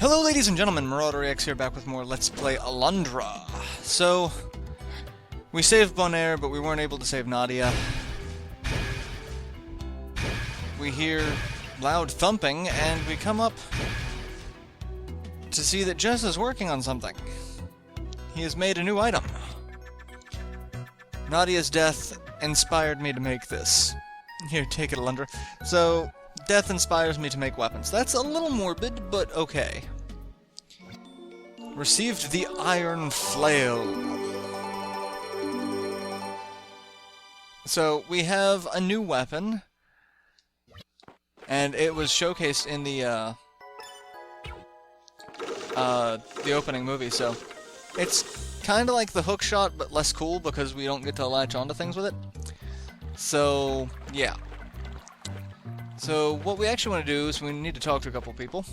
Hello ladies and gentlemen, MarauderEX here, back with more Let's Play Alundra. So, we saved Bonaire, but we weren't able to save Nadia. We hear loud thumping, and we come up to see that Jess is working on something. He has made a new item. Nadia's death inspired me to make this. Here, take it, Alundra. So, death inspires me to make weapons. That's a little morbid, but okay. Received the Iron Flail. So, we have a new weapon, and it was showcased in the opening movie, so it's kind of like the hook shot, but less cool because we don't get to latch onto things with it. So, yeah. So, what we actually want to do is we need to talk to a couple people.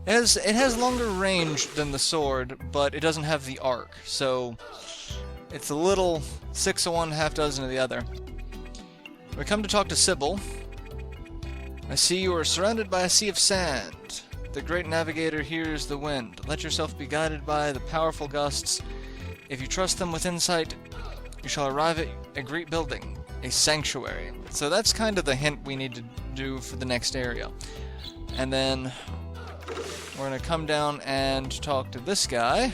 It has longer range than the sword, but it doesn't have the arc, so it's a little 6 of one, half dozen of the other. We come to talk to Sybil. I see you are surrounded by a sea of sand. The great navigator hears the wind. Let yourself be guided by the powerful gusts. If you trust them with insight, you shall arrive at a great building, a sanctuary. So that's kind of the hint we need to do for the next area. And then we're going to come down and talk to this guy.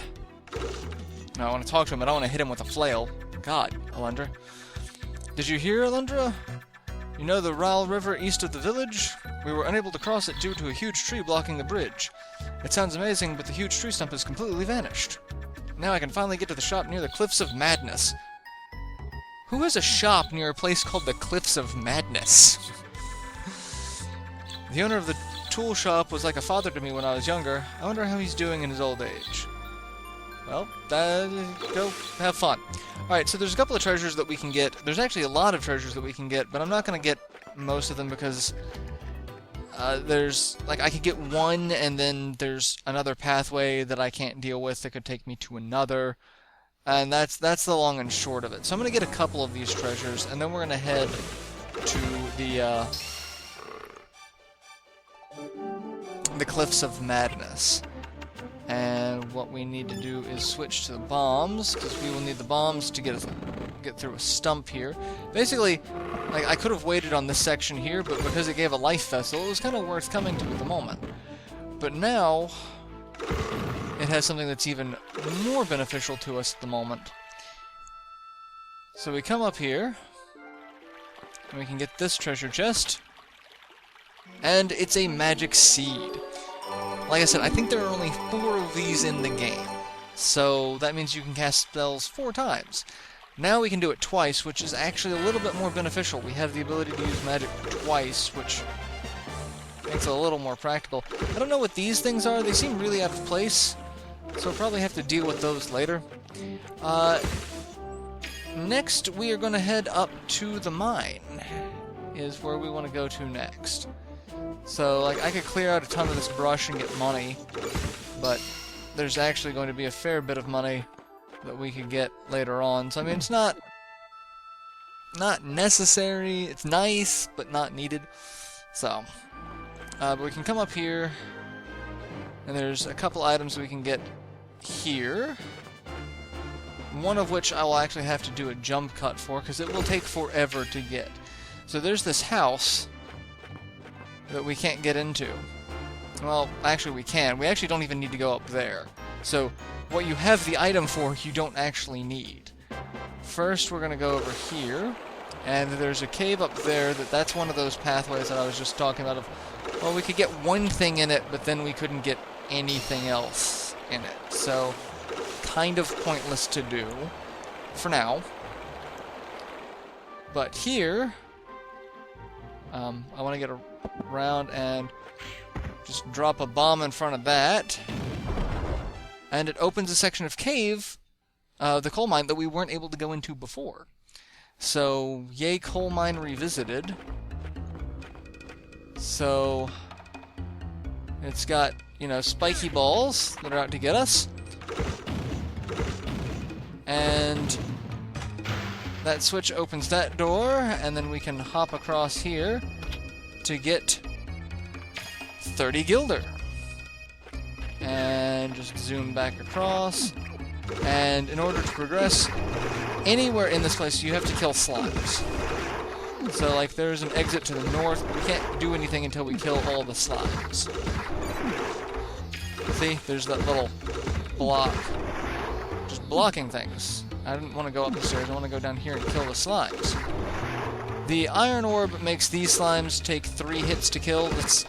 No, I want to talk to him, I don't want to hit him with a flail. God, Alundra. Did you hear, Alundra? You know the Ral River east of the village? We were unable to cross it due to a huge tree blocking the bridge. It sounds amazing, but the huge tree stump has completely vanished. Now I can finally get to the shop near the Cliffs of Madness. Who has a shop near a place called the Cliffs of Madness? The owner of the tool shop was like a father to me when I was younger. I wonder how he's doing in his old age. Well, go have fun. Alright, so there's a couple of treasures that we can get. There's actually a lot of treasures that we can get, but I'm not going to get most of them because there's, like, I could get one, and then there's another pathway that I can't deal with that could take me to another. And that's the long and short of it. So I'm going to get a couple of these treasures, and then we're going to head to the Cliffs of Madness. And what we need to do is switch to the bombs, because we will need the bombs to get through a stump here. Basically, like, I could have waited on this section here, but because it gave a life vessel, it was kind of worth coming to at the moment. But now, it has something that's even more beneficial to us at the moment. So we come up here, and we can get this treasure chest, and it's a magic seed. Like I said, I think there are only 4 of these in the game, so that means you can cast spells 4 times. Now we can do it twice, which is actually a little bit more beneficial. We have the ability to use magic twice, which makes it a little more practical. I don't know what these things are. They seem really out of place, so I'll probably have to deal with those later. Next, we are going to head up to the mine, is where we want to go to next. So, like, I could clear out a ton of this brush and get money, but there's actually going to be a fair bit of money that we could get later on. So, I mean, it's not necessary. It's nice, but not needed. So, but we can come up here, and there's a couple items we can get here. One of which I will actually have to do a jump cut for, because it will take forever to get. So there's this house that we can't get into. Well, actually we can. We actually don't even need to go up there. So, what you have the item for, you don't actually need. First, we're going to go over here, and there's a cave up there that's one of those pathways that I was just talking about of, well, we could get one thing in it, but then we couldn't get anything else in it. So, kind of pointless to do, for now. But here, I want to get around and just drop a bomb in front of that, and it opens a section of cave, the coal mine, that we weren't able to go into before. So, yay, coal mine revisited. So, it's got, you know, spiky balls that are out to get us, and that switch opens that door, and then we can hop across here to get 30 gilder. And just zoom back across. And in order to progress anywhere in this place, you have to kill slimes. So, like, there's an exit to the north. We can't do anything until we kill all the slimes. See? There's that little block. Just blocking things. I didn't want to go up the stairs. I want to go down here and kill the slimes. The iron orb makes these slimes take 3 hits to kill. That's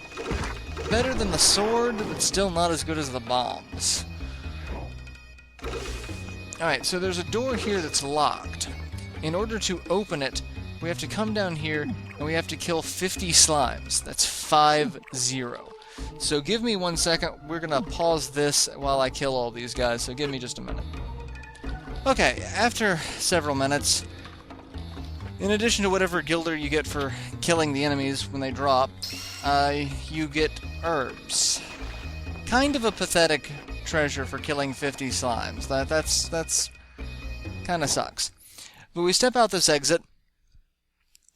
better than the sword, but still not as good as the bombs. Alright, so there's a door here that's locked. In order to open it, we have to come down here and we have to kill 50 slimes. That's 5-0. So give me 1 second. We're gonna pause this while I kill all these guys, so give me just a minute. Okay, after several minutes, in addition to whatever gilder you get for killing the enemies when they drop, you get herbs. Kind of a pathetic treasure for killing 50 slimes. That's kind of sucks. But we step out this exit,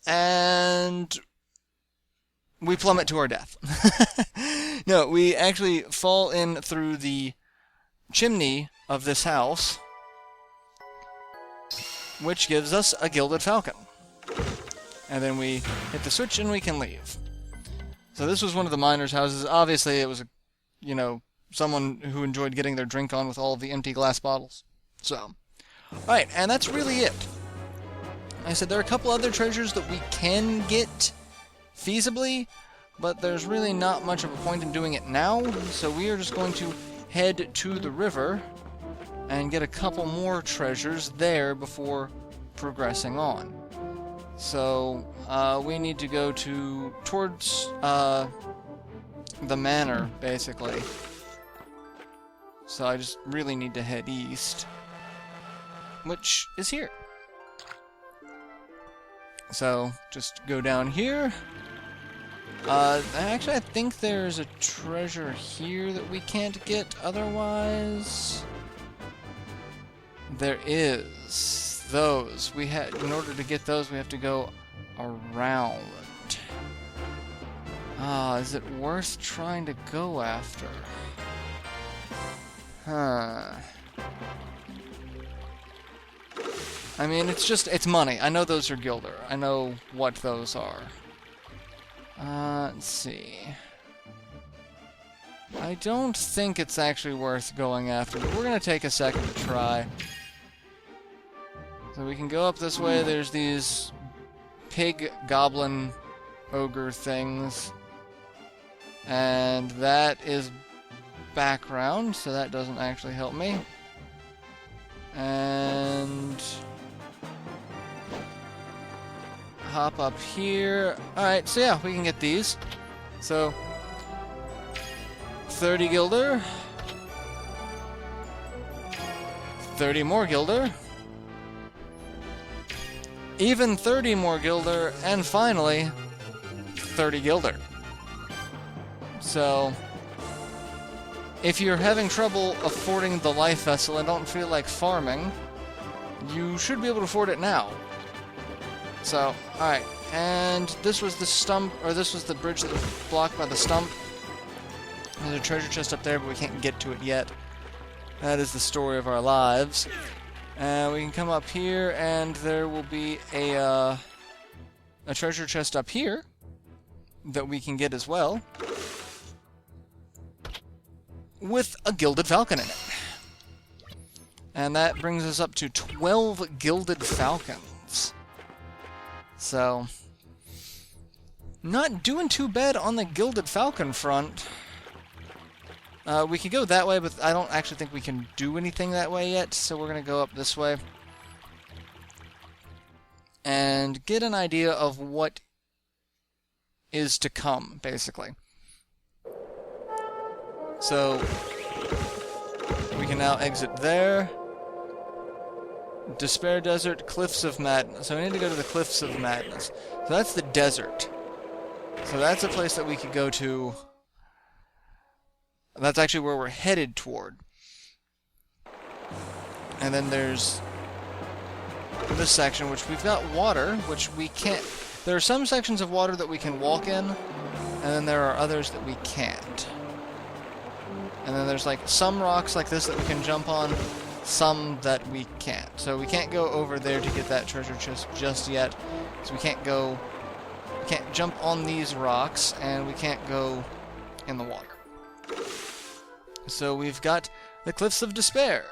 and we plummet to our death. No, we actually fall in through the chimney of this house, which gives us a gilded falcon. And then we hit the switch and we can leave. So this was one of the miners' houses. Obviously it was, someone who enjoyed getting their drink on with all of the empty glass bottles. So, alright, and that's really it. Like I said, there are a couple other treasures that we can get feasibly, but there's really not much of a point in doing it now, so we are just going to head to the river and get a couple more treasures there before progressing on. So, we need to go towards the manor, basically. So I just really need to head east, which is here. So, just go down here. Actually, I think there's a treasure here that we can't get otherwise. There is. Those. In order to get those, we have to go around. Is it worth trying to go after? I mean, it's money. I know those are gilder. I know what those are. Let's see. I don't think it's actually worth going after, but we're gonna take a second to try. So we can go up this way. There's these pig goblin ogre things. And that is background, so that doesn't actually help me. And hop up here. Alright, so yeah, we can get these. So 30 gilder. 30 more gilder. Even 30 more gilder, and finally 30 gilder. So if you're having trouble affording the life vessel and don't feel like farming, you should be able to afford it now. So, alright, and this was the stump, or this was the bridge that was blocked by the stump. There's a treasure chest up there, but we can't get to it yet. That is the story of our lives. And we can come up here, and there will be a treasure chest up here that we can get as well, with a gilded falcon in it. And that brings us up to 12 gilded falcons. So, not doing too bad on the gilded falcon front. We could go that way, but I don't actually think we can do anything that way yet, so we're going to go up this way and get an idea of what is to come, basically. So, we can now exit there. Despair Desert, Cliffs of Madness. So we need to go to the Cliffs of Madness. So that's the desert. So that's a place that we could go to. That's actually where we're headed toward. And then there's this section, which we've got water, which we can't... There are some sections of water that we can walk in, and then there are others that we can't. And then there's like some rocks like this that we can jump on, some that we can't. So we can't go over there to get that treasure chest just yet. So we can't jump on these rocks, and we can't go in the water. So we've got the Cliffs of Despair.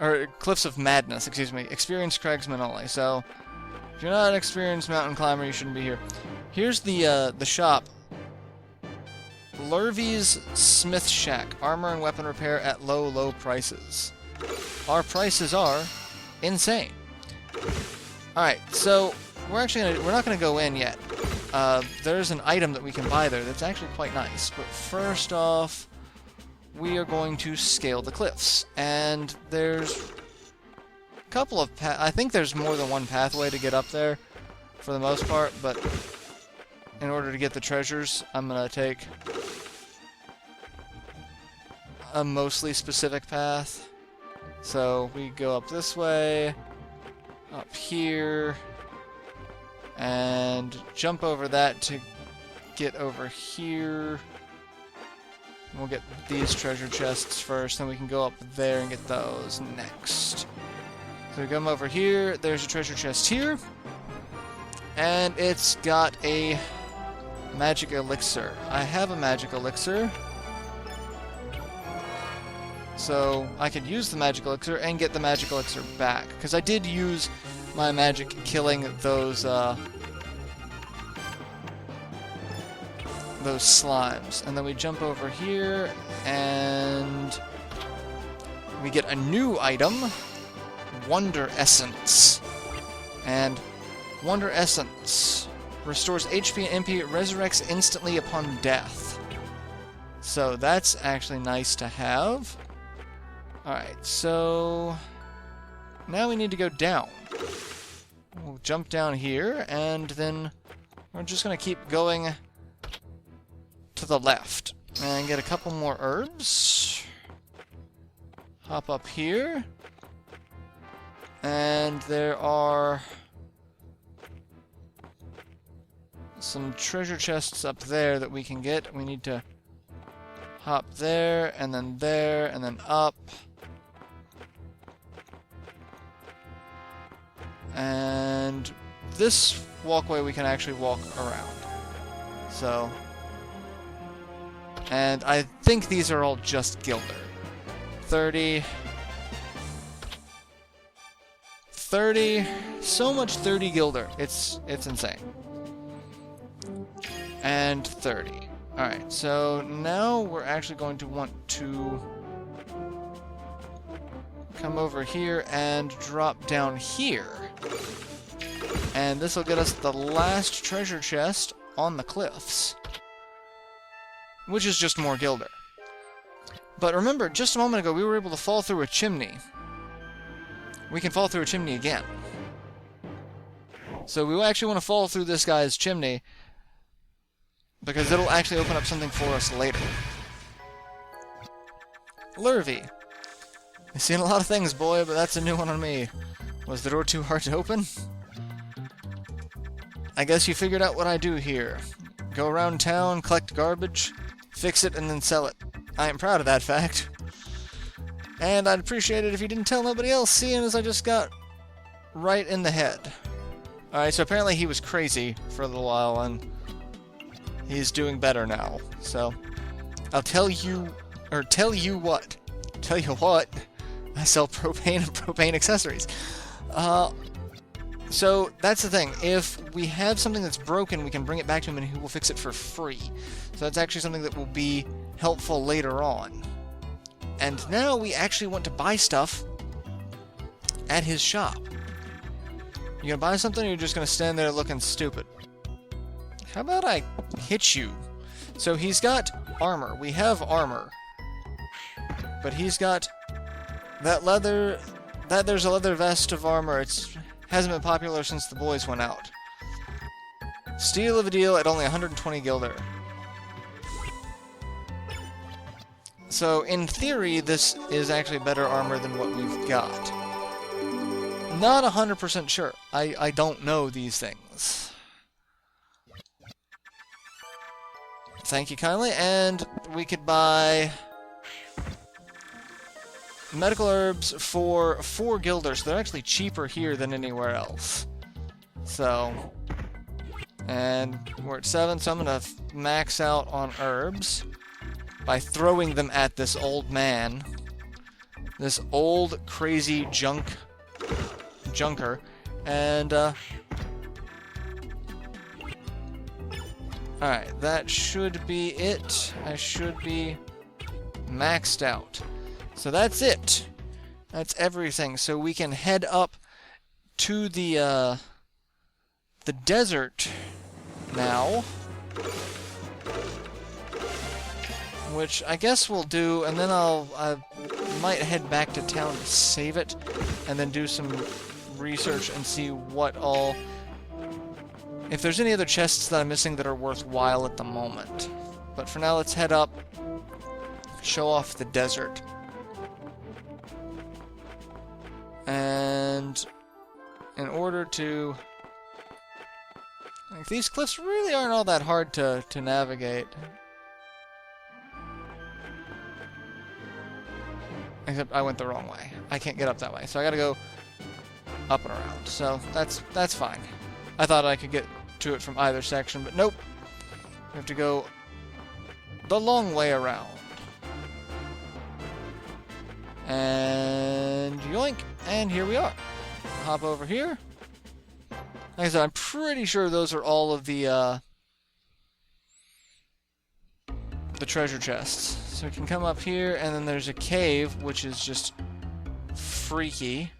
Or Cliffs of Madness, excuse me. Experienced cragsmen only. So if you're not an experienced mountain climber, you shouldn't be here. Here's the shop. Lurvy's Smith Shack. Armor and weapon repair at low, low prices. Our prices are insane. Alright, so we're not gonna go in yet. There's an item that we can buy there that's actually quite nice. But first off, we are going to scale the cliffs. And there's a couple of I think there's more than one pathway to get up there for the most part, but in order to get the treasures, I'm gonna take a mostly specific path. So we go up this way, up here, and jump over that to get over here. We'll get these treasure chests first, then we can go up there and get those next. So we come over here, there's a treasure chest here, and it's got a magic elixir. I have a magic elixir, so I could use the magic elixir and get the magic elixir back, because I did use my magic killing those slimes. And then we jump over here, and we get a new item, Wonder Essence. And Wonder Essence restores HP and MP, resurrects instantly upon death. So that's actually nice to have. Alright, so now we need to go down. We'll jump down here, and then we're just going to keep going to the left. And get a couple more herbs. Hop up here. And there are some treasure chests up there that we can get. We need to hop there, and then up. And this walkway we can actually walk around. So, and I think these are all just Gilder. 30, so much 30 Gilder. It's insane. And 30. Alright, so now we're actually going to want to come over here and drop down here. And this will get us the last treasure chest on the cliffs, which is just more Gilder. But remember, just a moment ago we were able to fall through a chimney. We can fall through a chimney again. So we actually want to fall through this guy's chimney, because it'll actually open up something for us later. Lurvy. I've seen a lot of things, boy, but that's a new one on me. Was the door too hard to open? I guess you figured out what I do here. Go around town, collect garbage, fix it, and then sell it. I am proud of that fact. And I'd appreciate it if you didn't tell nobody else, seeing as I just got right in the head. Alright, so apparently he was crazy for a little while, and he's doing better now. So, I'll tell you what, I sell propane and propane accessories. So, that's the thing. If we have something that's broken, we can bring it back to him and he will fix it for free. So that's actually something that will be helpful later on. And now we actually want to buy stuff at his shop. You gonna buy something, or you're just gonna stand there looking stupid? How about I hit you? So he's got armor. We have armor. But he's got that leather... There's a leather vest of armor. It hasn't been popular since the boys went out. Steal of a deal at only 120 Gilder. So, in theory, this is actually better armor than what we've got. Not 100% sure. I don't know these things. Thank you kindly. And we could buy medical herbs for 4 guilders. So they're actually cheaper here than anywhere else. So, and we're at 7, so I'm gonna max out on herbs by throwing them at this old man. This old, crazy junker. And, alright, that should be it. I should be maxed out. So that's it. That's everything. So we can head up to the desert now. Which I guess we'll do, and then I might head back to town to save it, and then do some research and see what all... if there's any other chests that I'm missing that are worthwhile at the moment. But for now, let's head up, show off the desert. And in order to... like, these cliffs really aren't all that hard to navigate. Except I went the wrong way. I can't get up that way, so I gotta go up and around. So that's fine. I thought I could get to it from either section, but nope. We have to go the long way around. And yoink, and here we are. Hop over here. Like I said, I'm pretty sure those are all of the treasure chests. So we can come up here, and then there's a cave, which is just freaky.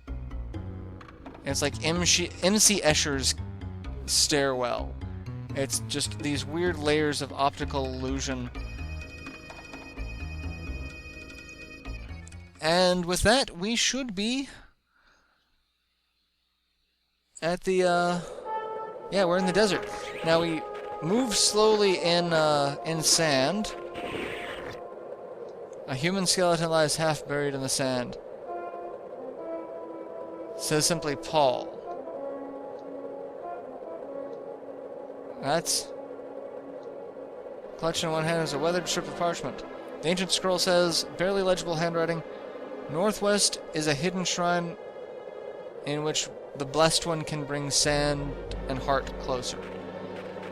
It's like MC Escher's stairwell. It's just these weird layers of optical illusion. And with that, we should be at the, yeah, we're in the desert. Now we move slowly in sand. A human skeleton lies half buried in the sand. Says simply Paul. That's... clutched in one hand is a weathered strip of parchment. The ancient scroll says, barely legible handwriting, northwest is a hidden shrine in which the blessed one can bring sand and heart closer.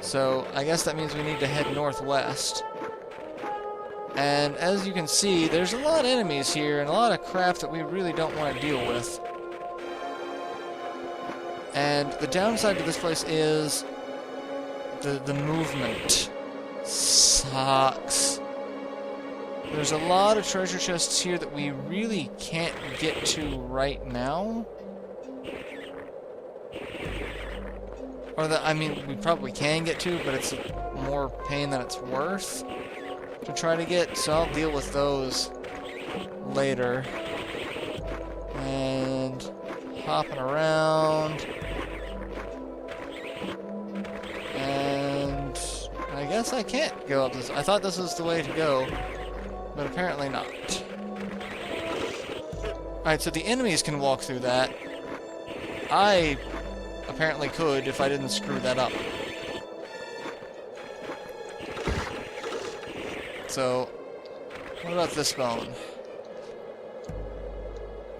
So, I guess that means we need to head northwest. And as you can see, there's a lot of enemies here and a lot of crap that we really don't want to deal with. And the downside to this place is the movement sucks. There's a lot of treasure chests here that we really can't get to right now. Or that, I mean, we probably can get to, but it's more pain than it's worth to try to get, so I'll deal with those later. And hopping around. And I guess I can't go up this. I thought this was the way to go, but apparently not. Alright, so the enemies can walk through that. I apparently could if I didn't screw that up. So, what about this bone?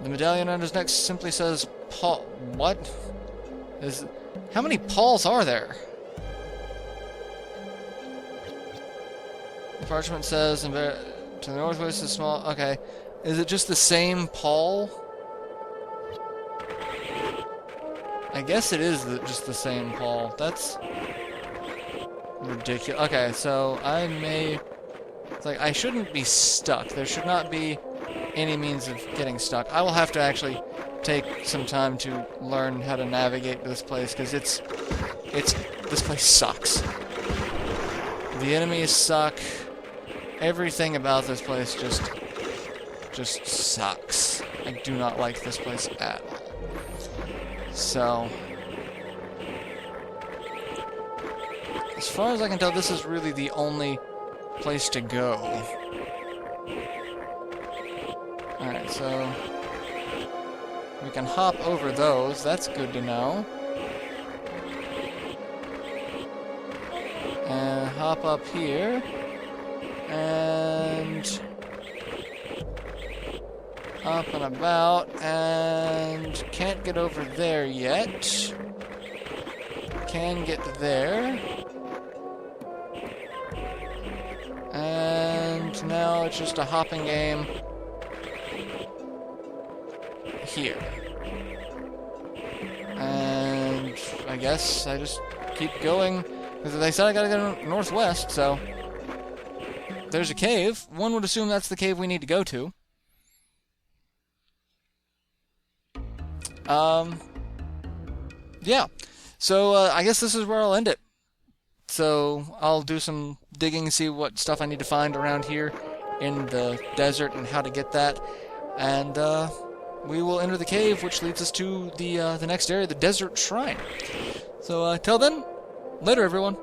The medallion on his neck simply says Paul. What? How many Pauls are there? The parchment says, to the northwest is small. Okay. Is it just the same Paul? I guess it is just the same Paul. That's ridiculous. Okay, so I may... it's like, I shouldn't be stuck. There should not be any means of getting stuck. I will have to actually take some time to learn how to navigate this place, because this place sucks. The enemies suck. Everything about this place just sucks. I do not like this place at all. So, as far as I can tell, this is really the only place to go. Alright, so we can hop over those. That's good to know. And hop up here. And up and about, and can't get over there yet. Can get there. And now it's just a hopping game here. And I guess I just keep going, because they said I gotta go northwest, so there's a cave. One would assume that's the cave we need to go to. Yeah. So, I guess this is where I'll end it. So, I'll do some digging, see what stuff I need to find around here in the desert and how to get that. And, we will enter the cave, which leads us to the next area, the Desert Shrine. So, till then, later everyone.